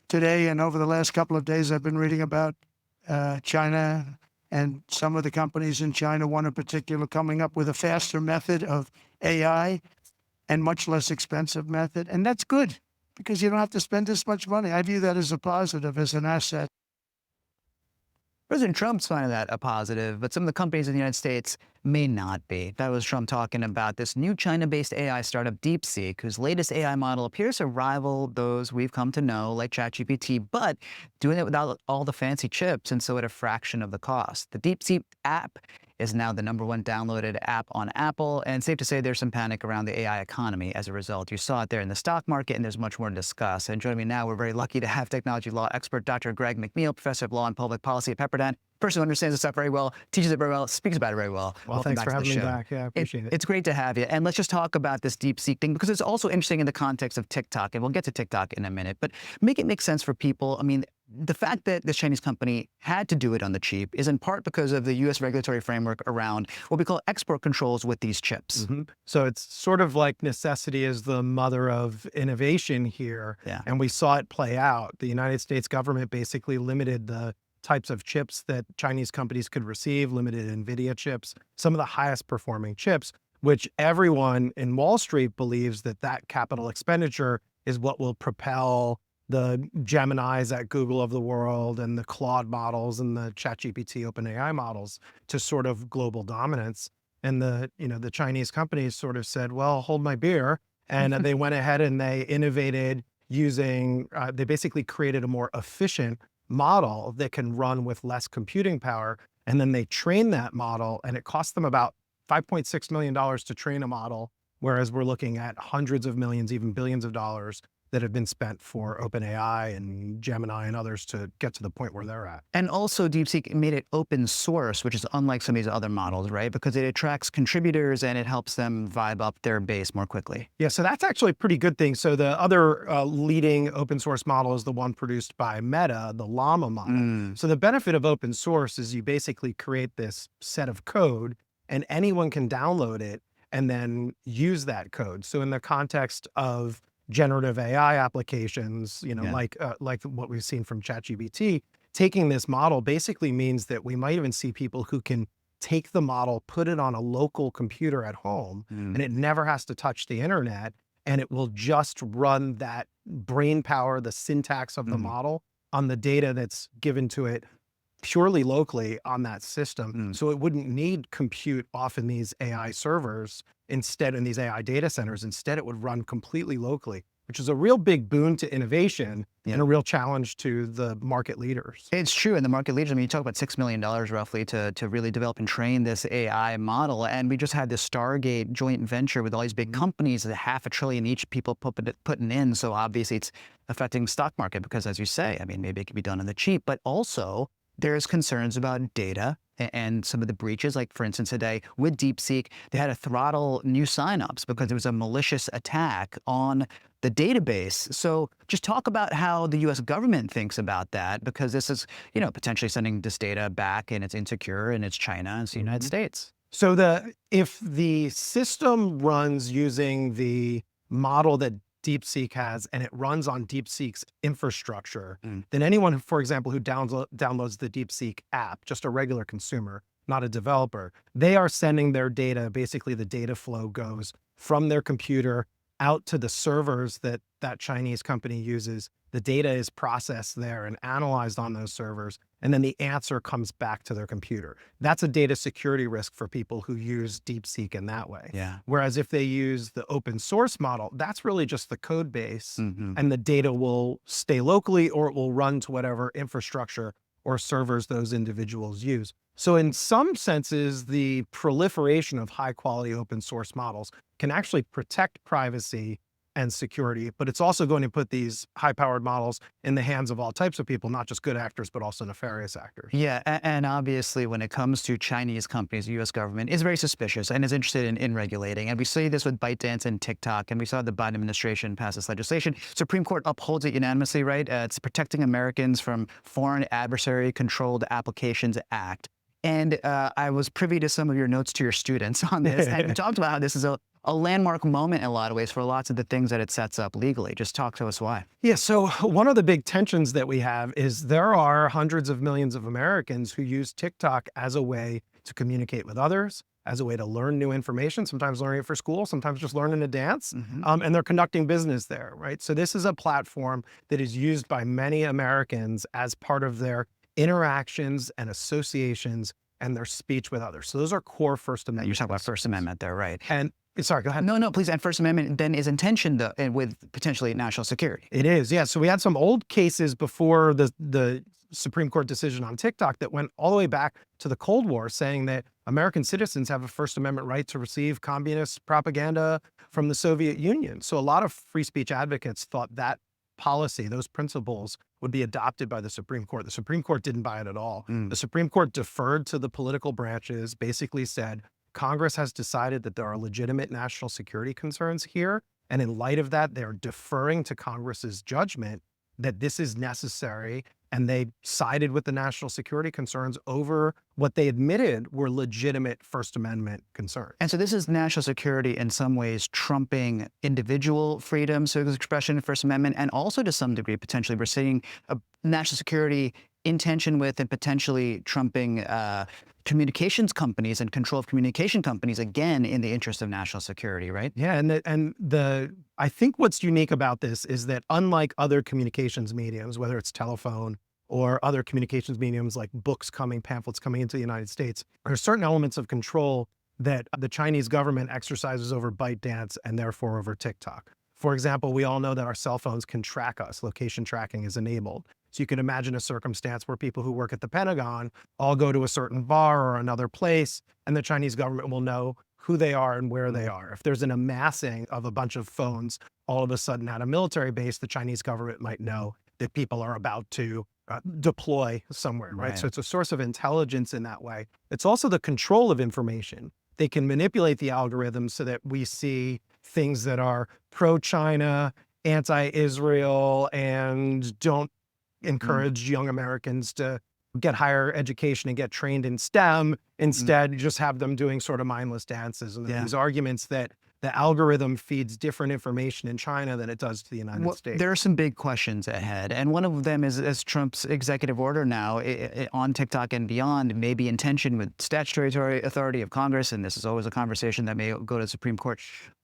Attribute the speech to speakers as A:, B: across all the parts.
A: today and over the last couple of days, I've been reading about China and some of the companies in China, one in particular, coming up with a faster method of AI and much less expensive method. And that's good because you don't have to spend this much money. I view that as a positive, as an asset.
B: President Trump's finding that a positive, but some of the companies in the United States may not be. That was Trump talking about this new China-based AI startup, DeepSeek, whose latest AI model appears to rival those we've come to know, like ChatGPT, but doing it without all the fancy chips and so at a fraction of the cost. The DeepSeek app is now the #1 downloaded app on Apple, and safe to say there's some panic around the AI economy as a result. You saw it there in the stock market, and there's much more to discuss. And joining me now, we're very lucky to have technology law expert Dr. Greg McNeal, professor of law and public policy at Pepperdine, person who understands the stuff very well, teaches it very well, speaks about it very well.
C: Well,
B: Welcome
C: thanks
B: back
C: for
B: to the
C: having me
B: show.
C: back. Yeah, I appreciate it.
B: It's great to have you. And let's just talk about this DeepSeek thing, because it's also interesting in the context of TikTok, and we'll get to TikTok in a minute, but make it make sense for people. I mean, the fact that this Chinese company had to do it on the cheap is in part because of the U.S. regulatory framework around what we call export controls with these chips.
C: So it's sort of like necessity is the mother of innovation here.
B: Yeah.
C: And we saw it play out. The United States government basically limited the types of chips that Chinese companies could receive, limited NVIDIA chips, some of the highest performing chips, which everyone in Wall Street believes that that capital expenditure is what will propel the Geminis at Google of the world and the Claude models and the ChatGPT OpenAI models to sort of global dominance. And the Chinese companies sort of said, well, hold my beer. And they went ahead and they innovated using, they basically created a more efficient model that can run with less computing power. And then they trained that model, and it cost them about $5.6 million to train a model, whereas we're looking at hundreds of millions, even billions of dollars that have been spent for OpenAI and Gemini and others to get to the point where they're at.
B: And also DeepSeek made it open source, which is unlike some of these other models, right? Because it attracts contributors and it helps them vibe up their base more quickly.
C: Yeah, so that's actually a pretty good thing. So the other leading open source model is the one produced by Meta, the Llama model. So the benefit of open source is you basically create this set of code and anyone can download it and then use that code. So in the context of generative AI applications, like what we've seen from ChatGPT, taking this model basically means that we might even see people who can take the model, put it on a local computer at home, and it never has to touch the internet, and it will just run that brain power, the syntax of the model on the data that's given to it purely locally on that system. So it wouldn't need compute off in these AI servers, instead in these AI data centers. Instead, it would run completely locally, which is a real big boon to innovation and a real challenge to the market leaders.
B: It's true. And the market leaders, I mean, you talk about $6 million roughly to really develop and train this AI model. And we just had this Stargate joint venture with all these big companies, at $500 billion each, people putting in. So obviously it's affecting stock market because, as you say, I mean, maybe it could be done on the cheap, but also there's concerns about data and some of the breaches. Like, for instance, today with DeepSeek, they had to throttle new signups because there was a malicious attack on the database. So just talk about how the U.S. government thinks about that, because this is, potentially sending this data back, and it's insecure, and it's China, and it's the United States.
C: So if the system runs using the model that DeepSeek has, and it runs on DeepSeek's infrastructure, then anyone, for example, who downloads the DeepSeek app, just a regular consumer, not a developer, they are sending their data. Basically, the data flow goes from their computer out to the servers that that Chinese company uses. The data is processed there and analyzed on those servers, and then the answer comes back to their computer. That's a data security risk for people who use DeepSeek in that way.
B: Yeah.
C: Whereas if they use the open source model, that's really just the code base, and the data will stay locally, or it will run to whatever infrastructure or servers those individuals use. So in some senses, the proliferation of high quality open source models can actually protect privacy and security, but it's also going to put these high-powered models in the hands of all types of people, not just good actors, but also nefarious actors.
B: Yeah, and obviously when it comes to Chinese companies, the U.S. government is very suspicious and is interested in regulating. And we see this with ByteDance and TikTok, and we saw the Biden administration pass this legislation. Supreme Court upholds it unanimously, right? It's Protecting Americans from Foreign Adversary Controlled Applications Act. And I was privy to some of your notes to your students on this, and you talked about how this is a landmark moment in a lot of ways for lots of the things that it sets up legally. Just talk to us why.
C: Yeah, so one of the big tensions that we have is there are hundreds of millions of Americans who use TikTok as a way to communicate with others, as a way to learn new information, sometimes learning it for school, sometimes just learning to dance, and they're conducting business there, right? So this is a platform that is used by many Americans as part of their interactions and associations and their speech with others. So those are core First Amendment.
B: You're talking about First Amendment there, right?
C: And sorry, go ahead.
B: No, please. And First Amendment then is in tension with potentially national security.
C: It is, yeah. So we had some old cases before the Supreme Court decision on TikTok that went all the way back to the Cold War, saying that American citizens have a First Amendment right to receive communist propaganda from the Soviet Union. So a lot of free speech advocates thought that policy, those principles, would be adopted by the Supreme Court. The Supreme Court didn't buy it at all. The Supreme Court deferred to the political branches, basically said, Congress has decided that there are legitimate national security concerns here. And in light of that, they're deferring to Congress's judgment that this is necessary. And they sided with the national security concerns over what they admitted were legitimate First Amendment concerns.
B: And so this is national security in some ways trumping individual freedoms of expression, First Amendment, and also to some degree, potentially, we're seeing a national security in tension with and potentially trumping communications companies and control of communication companies, again, in the interest of national security, right?
C: Yeah, and I think what's unique about this is that unlike other communications mediums, whether it's telephone or other communications mediums like books coming, pamphlets coming into the United States, there are certain elements of control that the Chinese government exercises over ByteDance and therefore over TikTok. For example, we all know that our cell phones can track us. Location tracking is enabled. So you can imagine a circumstance where people who work at the Pentagon all go to a certain bar or another place, and the Chinese government will know who they are and where they are. If there's an amassing of a bunch of phones all of a sudden at a military base, the Chinese government might know that people are about to deploy somewhere, right? So it's a source of intelligence in that way. It's also the control of information. They can manipulate the algorithms so that we see things that are pro-China, anti-Israel, and don't encourage young Americans to get higher education and get trained in STEM. Instead, just have them doing sort of mindless dances. And these arguments that the algorithm feeds different information in China than it does to the United States.
B: There are some big questions ahead. And one of them is, as Trump's executive order now on TikTok and beyond may be in tension with statutory authority of Congress. And this is always a conversation that may go to the Supreme Court.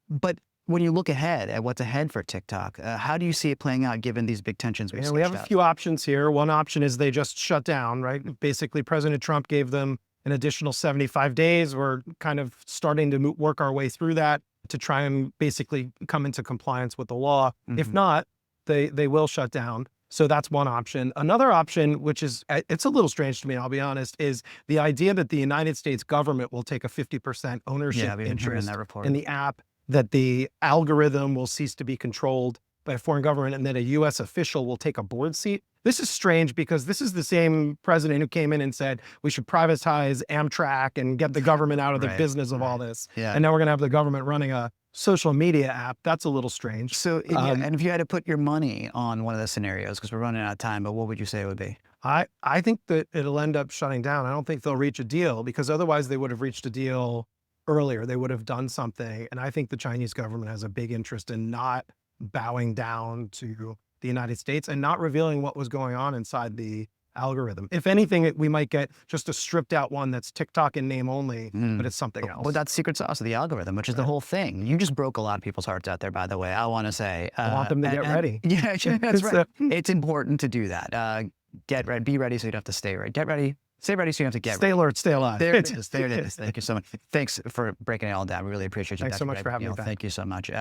B: But when you look ahead at what's ahead for TikTok, how do you see it playing out given these big tensions?
C: We have a few options here. One option is they just shut down, right? Basically, President Trump gave them an additional 75 days. We're kind of starting to work our way through that to try and basically come into compliance with the law. If not, they will shut down. So that's one option. Another option, which is, it's a little strange to me, I'll be honest, is the idea that the United States government will take a 50% ownership interest in the app, that the algorithm will cease to be controlled by a foreign government, and that a U.S. official will take a board seat. This is strange because this is the same president who came in and said we should privatize Amtrak and get the government out of the business of all this. And now we're going to have the government running a social media app. That's a little strange.
B: So, and if you had to put your money on one of the scenarios, because we're running out of time, but what would you say it would be?
C: I think that it'll end up shutting down. I don't think they'll reach a deal, because otherwise they would have reached a deal earlier. They would have done something. And I think the Chinese government has a big interest in not bowing down to the United States and not revealing what was going on inside the algorithm. If anything, we might get just a stripped out one that's TikTok in name only, but it's something else.
B: Well, that's secret sauce of the algorithm, which is the whole thing. You just broke a lot of people's hearts out there, by the way, I want to say.
C: I want them to get ready.
B: Yeah, that's right. It's important to do that. Get ready, be ready so you don't have to stay ready. Get ready. Stay ready so you have to get
C: Stay alert, stay alive.
B: There it is. There it is. Thank you so much. Thanks for breaking it all down. We really appreciate you.
C: Thanks so much for having me back.
B: Thank you so much.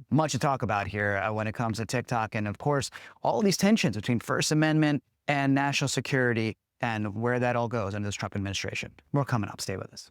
B: Much to talk about here when it comes to TikTok. And of course, all these tensions between First Amendment and national security and where that all goes under this Trump administration. More coming up. Stay with us.